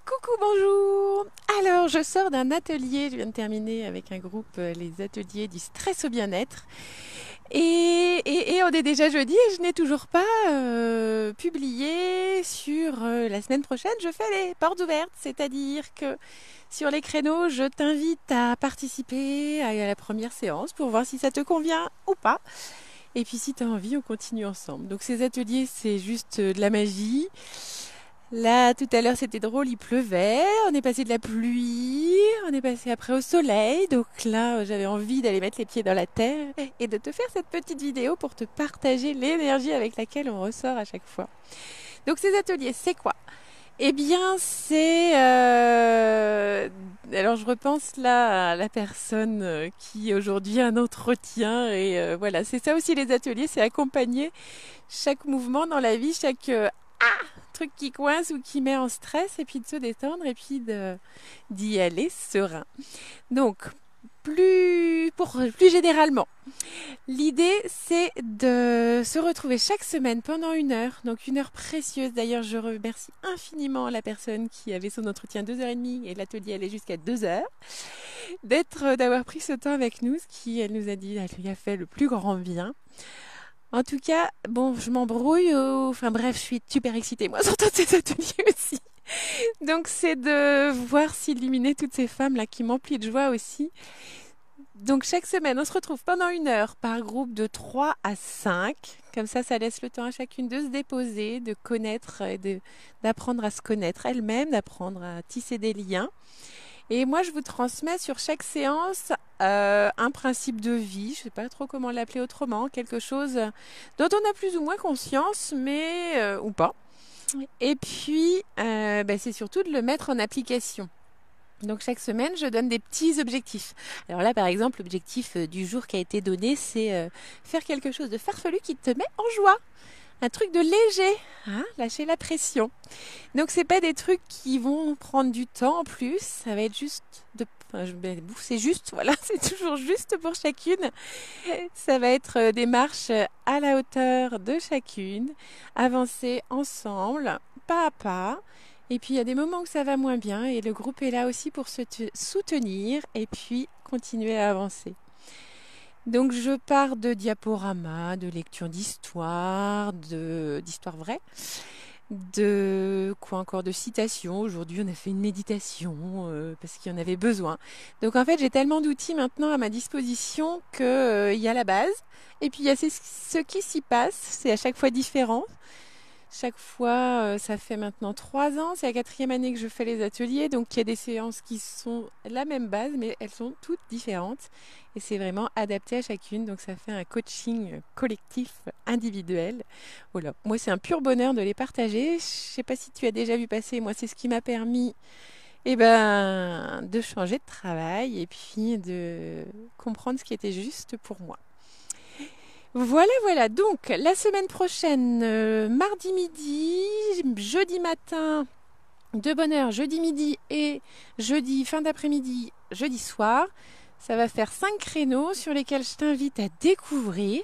Coucou, bonjour. Alors, je sors d'un atelier, je viens de terminer avec un groupe les ateliers du stress au bien-être. Et on est déjà jeudi et je n'ai toujours pas publié sur la semaine prochaine. Je fais les portes ouvertes, c'est-à-dire que sur les créneaux, je t'invite à participer à la première séance pour voir si ça te convient ou pas. Et puis si tu as envie, on continue ensemble. Donc ces ateliers, c'est juste de la magie. Là, tout à l'heure, c'était drôle, il pleuvait, on est passé de la pluie, on est passé après au soleil. Donc là, j'avais envie d'aller mettre les pieds dans la terre et de te faire cette petite vidéo pour te partager l'énergie avec laquelle on ressort à chaque fois. Donc ces ateliers, c'est quoi? Eh bien, c'est... Alors, je repense là à la personne qui aujourd'hui a un entretien. Et voilà, c'est ça aussi les ateliers, c'est accompagner chaque mouvement dans la vie, chaque truc qui coince ou qui met en stress, et puis de se détendre, et puis d'y aller serein. Donc, plus généralement, l'idée, c'est de se retrouver chaque semaine pendant 1 heure, donc 1 heure précieuse. D'ailleurs, je remercie infiniment la personne qui avait son entretien 2h30 et l'atelier allait jusqu'à 2 heures, d'avoir pris ce temps avec nous, ce qui, elle nous a dit, elle lui a fait le plus grand bien. En tout cas, bon, je m'embrouille, enfin bref, je suis super excitée, moi, sortant de cet atelier aussi. Donc, c'est de voir s'illuminer toutes ces femmes-là qui m'emplissent de joie aussi. Donc chaque semaine, on se retrouve pendant 1 heure par groupe de 3 à 5. Comme ça laisse le temps à chacune de se déposer, de connaître et d'apprendre à se connaître elle-même, d'apprendre à tisser des liens. Et moi, je vous transmets sur chaque séance un principe de vie, je ne sais pas trop comment l'appeler autrement, quelque chose dont on a plus ou moins conscience, mais ou pas. Et puis, c'est surtout de le mettre en application. Donc chaque semaine, je donne des petits objectifs. Alors là, par exemple, l'objectif du jour qui a été donné, c'est faire quelque chose de farfelu qui te met en joie. Un truc de léger, hein, lâcher la pression. Donc c'est pas des trucs qui vont prendre du temps en plus, ça va être juste c'est juste, voilà, c'est toujours juste pour chacune. Ça va être des marches à la hauteur de chacune, avancer ensemble, pas à pas. Et puis il y a des moments où ça va moins bien et le groupe est là aussi pour se soutenir et puis continuer à avancer. Donc je pars de diaporamas, de lectures d'histoire, d'histoire vraie, de quoi encore, de citations. Aujourd'hui, on a fait une méditation parce qu'il y en avait besoin. Donc en fait, j'ai tellement d'outils maintenant à ma disposition que il y a la base et puis il y a ce qui s'y passe. C'est à chaque fois différent. Chaque fois, ça fait maintenant 3 ans, c'est la 4e année que je fais les ateliers, donc il y a des séances qui sont la même base, mais elles sont toutes différentes. Et c'est vraiment adapté à chacune, donc ça fait un coaching collectif, individuel. Voilà. Moi, c'est un pur bonheur de les partager. Je ne sais pas si tu as déjà vu passer, moi, c'est ce qui m'a permis de changer de travail et puis de comprendre ce qui était juste pour moi. Voilà, voilà. Donc, la semaine prochaine, mardi midi, jeudi matin, de bonne heure, jeudi midi et jeudi fin d'après-midi, jeudi soir. Ça va faire 5 créneaux sur lesquels je t'invite à découvrir.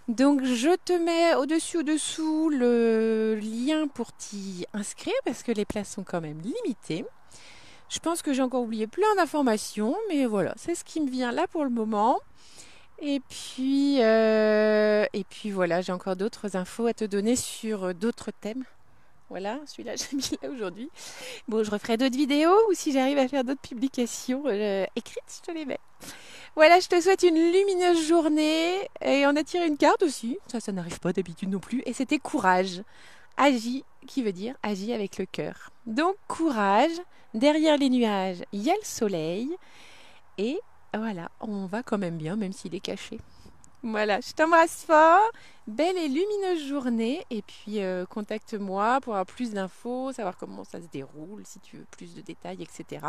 Donc, je te mets au-dessous le lien pour t'y inscrire parce que les places sont quand même limitées. Je pense que j'ai encore oublié plein d'informations, mais voilà, c'est ce qui me vient là pour le moment. Et puis voilà, j'ai encore d'autres infos à te donner sur d'autres thèmes. Voilà, celui-là, j'ai mis là aujourd'hui. Bon, je referai d'autres vidéos ou si j'arrive à faire d'autres publications écrites, je te les mets. Voilà, je te souhaite une lumineuse journée et on a tiré une carte aussi. Ça n'arrive pas d'habitude non plus. Et c'était courage. Agis, qui veut dire agis avec le cœur. Donc, courage. Derrière les nuages, il y a le soleil. Et voilà, on va quand même bien, même s'il est caché. Voilà, je t'embrasse fort, belle et lumineuse journée, et puis contacte-moi pour avoir plus d'infos, savoir comment ça se déroule, si tu veux plus de détails, etc.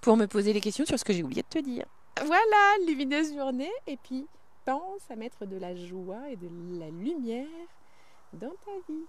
Pour me poser les questions sur ce que j'ai oublié de te dire. Voilà, lumineuse journée, et puis pense à mettre de la joie et de la lumière dans ta vie.